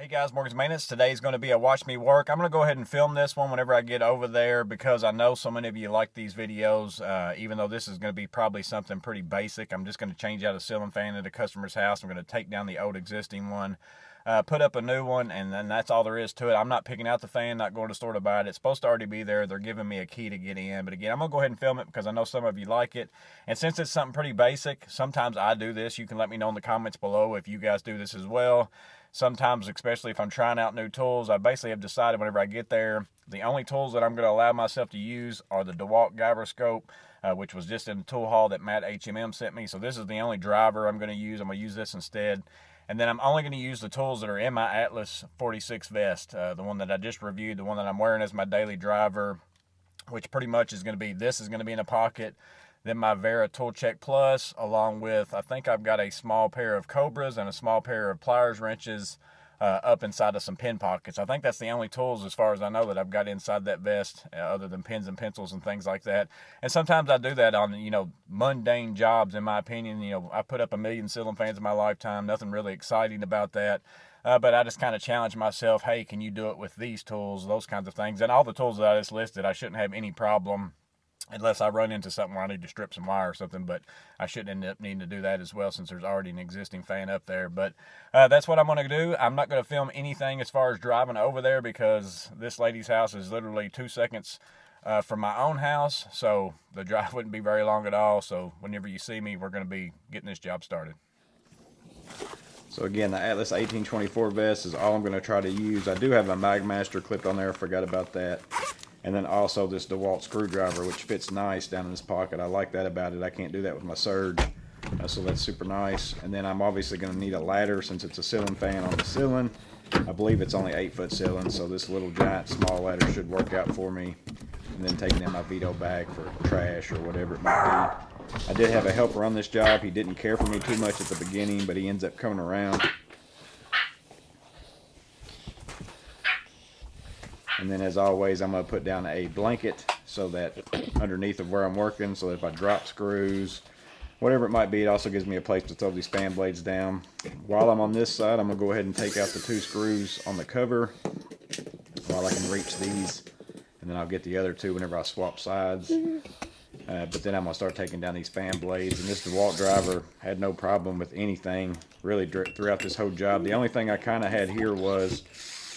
Hey guys, Morgan's Maintenance. Today is going to be a watch me work. I'm going to go ahead and film this one whenever I get over there because I know so many of you like these videos. Even though this is going to be probably something pretty basic, I'm just going to change out a ceiling fan at a customer's house. I'm going to take down the old existing one, put up a new one, and then that's all there is to it. I'm not picking out the fan, not going to the store to buy it. It's supposed to already be there. They're giving me a key to get in. But again, I'm going to go ahead and film it because I know some of you like it. And since it's something pretty basic, sometimes I do this. You can let me know in the comments below if you guys do this as well. Sometimes, especially if I'm trying out new tools, I basically have decided whenever I get there, the only tools that I'm going to allow myself to use are the DeWalt gyroscope, which was just in the tool haul that Matt HMM sent me. So this is the only driver I'm going to use. I'm going to use this instead. And then I'm only going to use the tools that are in my Atlas 46 vest, the one that I just reviewed, the one that I'm wearing as my daily driver, which pretty much is going to be, this is going to be in a pocket. Then my Vera Tool Check Plus, along with, I think I've got a small pair of Cobras and a small pair of pliers wrenches up inside of some pin pockets. I think that's the only tools, as far as I know, that I've got inside that vest, other than pens and pencils and things like that. And sometimes I do that on, mundane jobs, in my opinion. I put up 1,000,000 ceiling fans in my lifetime, nothing really exciting about that. But I just kind of challenge myself, hey, can you do it with these tools, those kinds of things. And all the tools that I just listed, I shouldn't have any problem, unless I run into something where I need to strip some wire or something, but I shouldn't end up needing to do that as well since there's already an existing fan up there. But that's what I'm going to do. I'm not going to film anything as far as driving over there because this lady's house is literally 2 seconds from my own house, so the drive wouldn't be very long at all. So whenever you see me, we're going to be getting this job started. So again, the Atlas 1824 vest is all I'm going to try to use. I do have a Magmaster clipped on there. I forgot about that. And then also this DeWalt screwdriver, which fits nice down in this pocket. I like that about it. I can't do that with my Surge, so that's super nice. And then I'm obviously going to need a ladder since it's a ceiling fan on the ceiling. I believe it's only 8-foot ceiling, so this little giant small ladder should work out for me. And then taking in my Vito bag for trash or whatever it might be. I did have a helper on this job. He didn't care for me too much at the beginning, but he ends up coming around. And then, as always, I'm going to put down a blanket so that underneath of where I'm working, so that if I drop screws, whatever it might be, it also gives me a place to throw these fan blades down. While I'm on this side, I'm going to go ahead and take out the 2 screws on the cover while I can reach these, and then I'll get the other 2 whenever I swap sides. But then I'm going to start taking down these fan blades, and this DeWalt driver had no problem with anything really throughout this whole job. The only thing I kind of had here was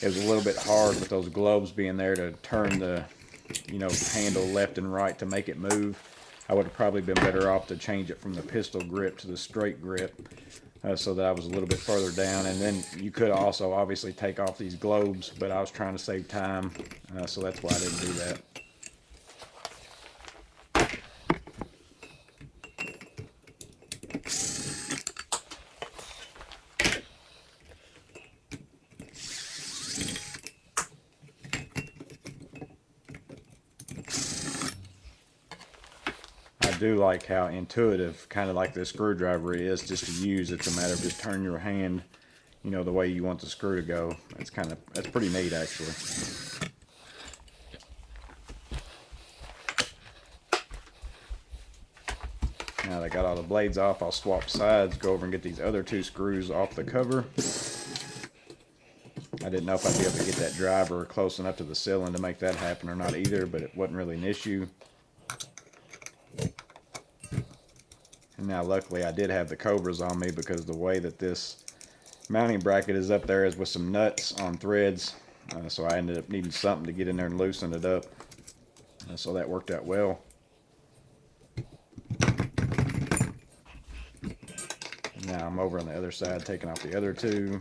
it was a little bit hard with those globes being there to turn the handle left and right to make it move. I would have probably been better off to change it from the pistol grip to the straight grip so that I was a little bit further down. And then you could also obviously take off these globes, but I was trying to save time, so that's why I didn't do that. I do like how intuitive, kind of like this screwdriver is, just to use. It's a matter of just turning your hand, the way you want the screw to go. That's pretty neat, actually. Now that I got all the blades off, I'll swap sides, go over and get these other 2 screws off the cover. I didn't know if I'd be able to get that driver close enough to the ceiling to make that happen or not either, but it wasn't really an issue. And now luckily I did have the Cobras on me because the way that this mounting bracket is up there is with some nuts on threads. So I ended up needing something to get in there and loosen it up. So that worked out well. Now I'm over on the other side taking off the other 2.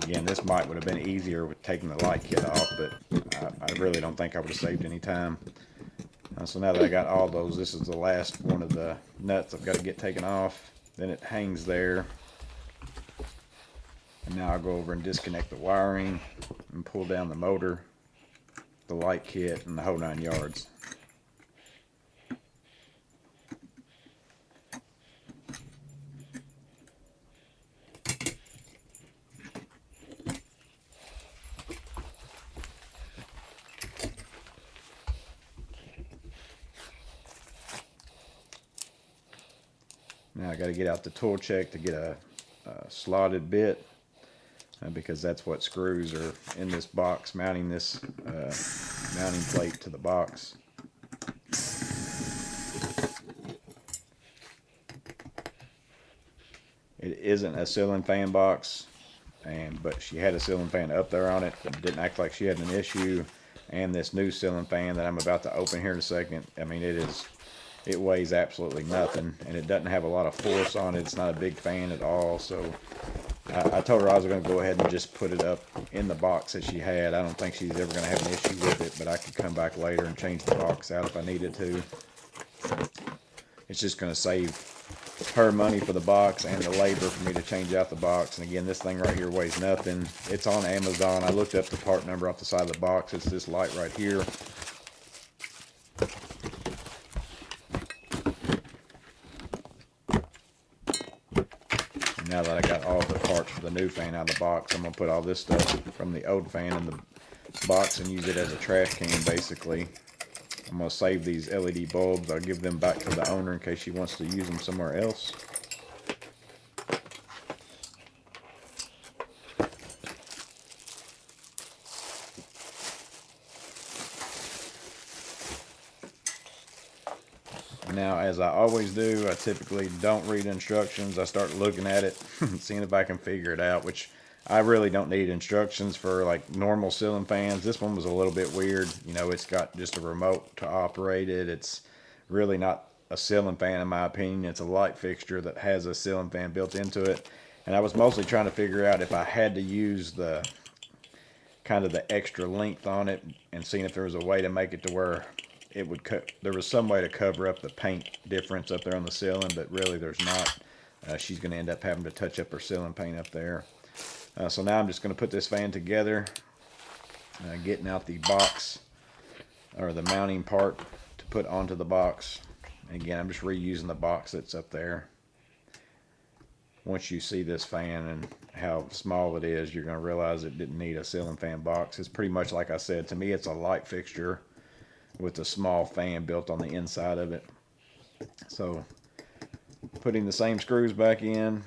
Again, this might would have been easier with taking the light kit off, but I really don't think I would have saved any time. So now that I got all those, this is the last one of the nuts I've got to get taken off. Then it hangs there. And now I'll go over and disconnect the wiring and pull down the motor, the light kit, and the whole 9 yards. Now I got to get out the tool check to get a slotted bit, because that's what screws are in this box mounting this mounting plate to the box. It isn't a ceiling fan box, but she had a ceiling fan up there on it. It didn't act like she had an issue. And this new ceiling fan that I'm about to open here in a second, I mean, it weighs absolutely nothing, and it doesn't have a lot of force on it. It's not a big fan at all. So I told her I was going to go ahead and just put it up in the box that she had. I don't think she's ever going to have an issue with it, but I could come back later and change the box out if I needed to. It's just going to save her money for the box and the labor for me to change out the box. And again, this thing right here weighs nothing. It's on Amazon. I looked up the part number off the side of the box. It's this light right here. And now that I got all the parts for the new fan out of the box, I'm going to put all this stuff from the old fan in the box and use it as a trash can, basically. I'm going to save these LED bulbs. I'll give them back to the owner in case she wants to use them somewhere else. Now, as I always do, I typically don't read instructions. I start looking at it, seeing if I can figure it out, which I really don't need instructions for like normal ceiling fans. This one was a little bit weird. You know, it's got just a remote to operate it. It's really not a ceiling fan in my opinion. It's a light fixture that has a ceiling fan built into it. And I was mostly trying to figure out if I had to use the kind of the extra length on it and seeing if there was a way to make it to where it would there was some way to cover up the paint difference up there on the ceiling, but really there's not. She's going to end up having to touch up her ceiling paint up there. So now I'm just going to put this fan together, getting out the box or the mounting part to put onto the box. And again, I'm just reusing the box that's up there. Once you see this fan and how small it is, you're going to realize it didn't need a ceiling fan box. It's pretty much like I said, to me it's a light fixture with a small fan built on the inside of it. So putting the same screws back in.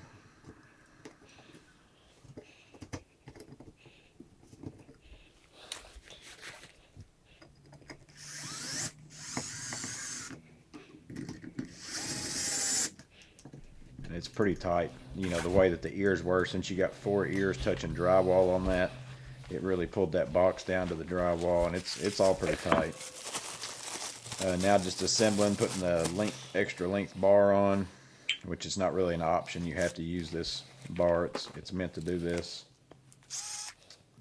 And it's pretty tight. You know, the way that the ears were, since you got 4 ears touching drywall on that, it really pulled that box down to the drywall, and it's all pretty tight. Now just assembling, putting the extra length bar on, which is not really an option. You have to use this bar. It's meant to do this.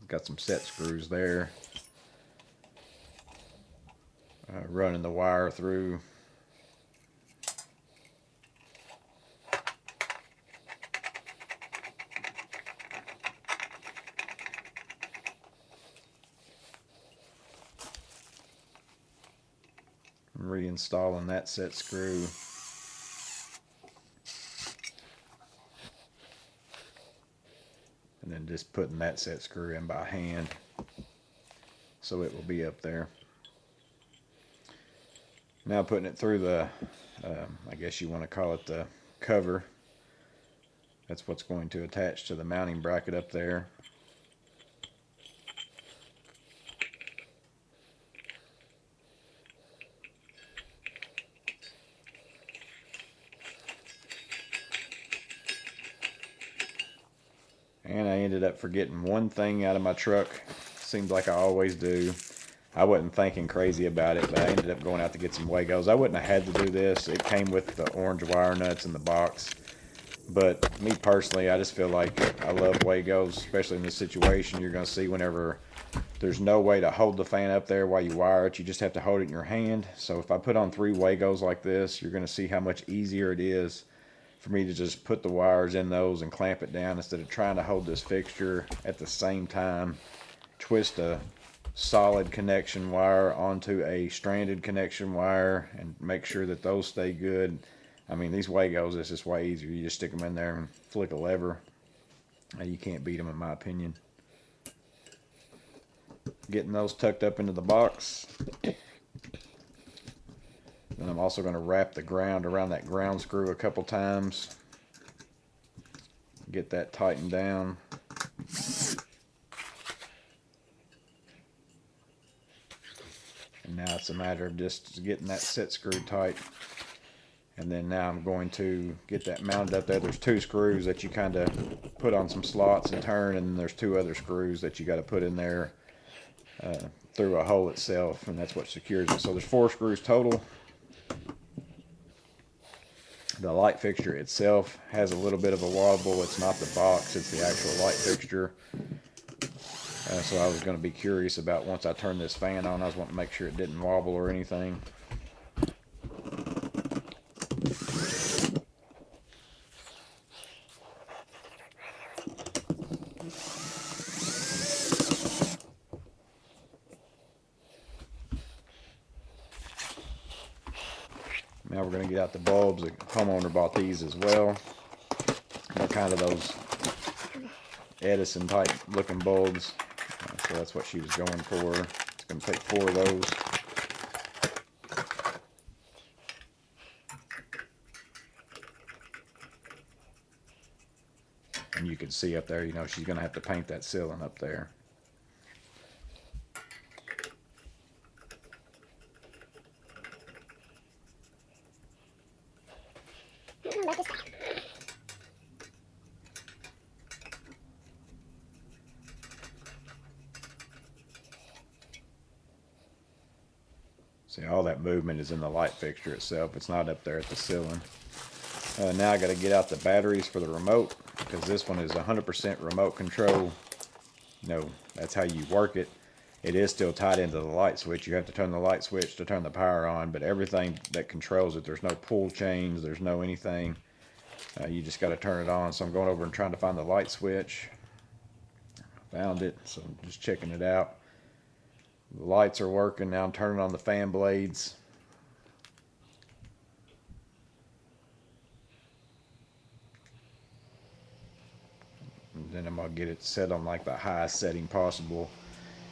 Got some set screws there. Running the wire through. Reinstalling that set screw. And then just putting that set screw in by hand so it will be up there. Now putting it through the, I guess you want to call it the cover. That's what's going to attach to the mounting bracket up there. And I ended up forgetting one thing out of my truck. Seems like I always do. I wasn't thinking crazy about it, but I ended up going out to get some Wagos. I wouldn't have had to do this. It came with the orange wire nuts in the box. But me personally, I just feel like I love Wagos, especially in this situation. You're going to see whenever there's no way to hold the fan up there while you wire it. You just have to hold it in your hand. So if I put on 3 Wagos like this, you're going to see how much easier it is for me to just put the wires in those and clamp it down instead of trying to hold this fixture at the same time, twist a solid connection wire onto a stranded connection wire and make sure that those stay good. I mean, these Wagos, it's just way easier. You just stick them in there and flick a lever. You can't beat them in my opinion. Getting those tucked up into the box. And I'm also going to wrap the ground around that ground screw a couple times. Get that tightened down. And now it's a matter of just getting that set screwed tight. And then now I'm going to get that mounted up there. There's 2 screws that you kind of put on some slots and turn, and then there's 2 other screws that you got to put in there through a hole itself, and that's what secures it. So there's 4 screws total. The light fixture itself has a little bit of a wobble. It's not the box, it's the actual light fixture. So I was going to be curious about, once I turn this fan on, I was wanting to make sure it didn't wobble or anything. Now we're going to get out the bulbs. The homeowner bought these as well. They're kind of those Edison type looking bulbs. So that's what she was going for. It's going to take 4 of those. And you can see up there, you know, she's going to have to paint that ceiling up there. See, all that movement is in the light fixture itself. It's not up there at the ceiling. Now I got to get out the batteries for the remote, because this one is 100% remote control. You know, that's how you work it. It is still tied into the light switch. You have to turn the light switch to turn the power on, but everything that controls it, there's no pull chains, there's no anything. You just got to turn it on. So I'm going over and trying to find the light switch. Found it, so I'm just checking it out. The lights are working. Now I'm turning on the fan blades. And then I'm going to get it set on like the highest setting possible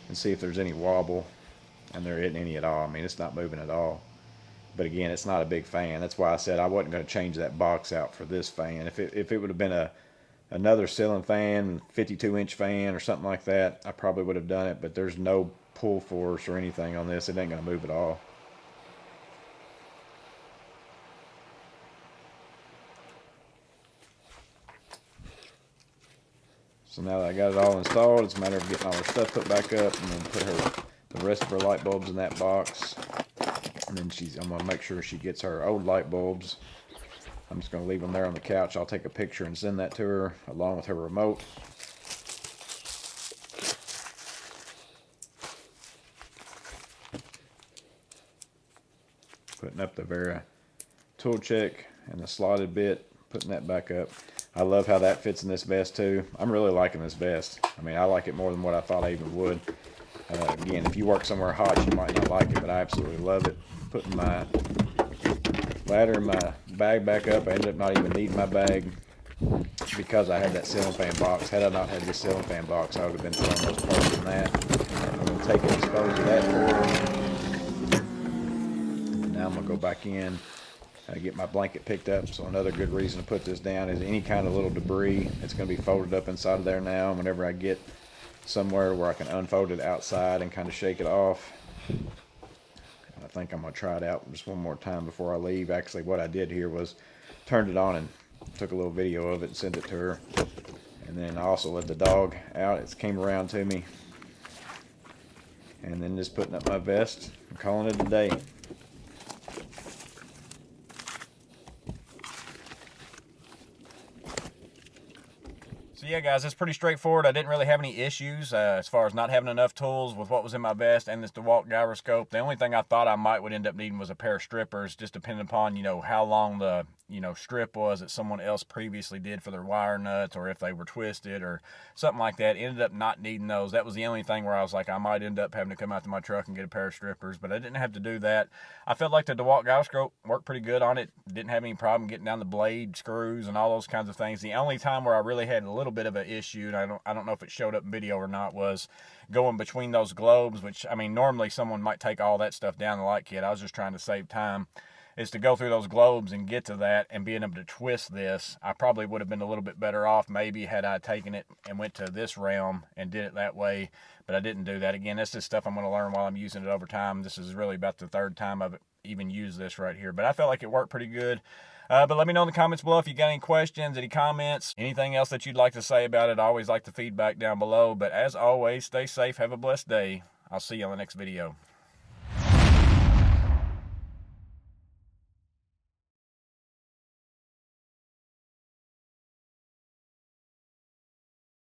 and see if there's any wobble. And there isn't any at all. I mean, it's not moving at all. But again, it's not a big fan. That's why I said I wasn't going to change that box out for this fan. If it would have been another ceiling fan, 52-inch fan or something like that, I probably would have done it. But there's no pull force or anything on this. It ain't going to move at all. So now that I got it all installed, it's a matter of getting all her stuff put back up and then put the rest of her light bulbs in that box. And then I'm going to make sure she gets her old light bulbs. I'm just going to leave them there on the couch. I'll take a picture and send that to her along with her remote. Putting up the Vera tool check and the slotted bit, putting that back up. I love how that fits in this vest too. I'm really liking this vest. I mean, I like it more than what I thought I even would. Again, if you work somewhere hot, you might not like it, but I absolutely love it. Putting my ladder and my bag back up. I ended up not even needing my bag because I had that ceiling fan box. Had I not had this ceiling fan box, I would have been throwing those parts in that. I'm going to take and dispose of that for her. Now I'm going to go back in and get my blanket picked up. So another good reason to put this down is any kind of little debris. It's going to be folded up inside of there now. And whenever I get somewhere where I can unfold it outside and kind of shake it off, I think I'm going to try it out just one more time before I leave. Actually, what I did here was turned it on and took a little video of it and sent it to her. And then I also let the dog out. It came around to me. And then just putting up my vest and calling it a day. So yeah, guys, it's pretty straightforward. I didn't really have any issues as far as not having enough tools with what was in my vest and this DeWalt gyroscope. The only thing I thought I would end up needing was a pair of strippers, just depending upon, you know, how long the, you know, strip was that someone else previously did for their wire nuts, or if they were twisted or something like that. Ended up not needing those. That was the only thing where I was like, I might end up having to come out to my truck and get a pair of strippers, but I didn't have to do that. I felt like the DeWalt gyroscope worked pretty good on it. Didn't have any problem getting down the blade screws and all those kinds of things. The only time where I really had a little bit of an issue, and I don't know if it showed up in video or not, was going between those globes, which, I mean, normally someone might take all that stuff down the light kit. I was just trying to save time. is to go through those globes and get to that, and being able to twist this. I probably would have been a little bit better off maybe had I taken it and went to this realm and did it that way, but I didn't do that. Again, this is stuff I'm going to learn while I'm using it over time. This is really about the third time I've even used this right here, but I felt like it worked pretty good. But let me know in the comments below if you got any questions, any comments, anything else that you'd like to say about it. I always like the feedback down below. But as always, stay safe, have a blessed day. I'll see you on the next video.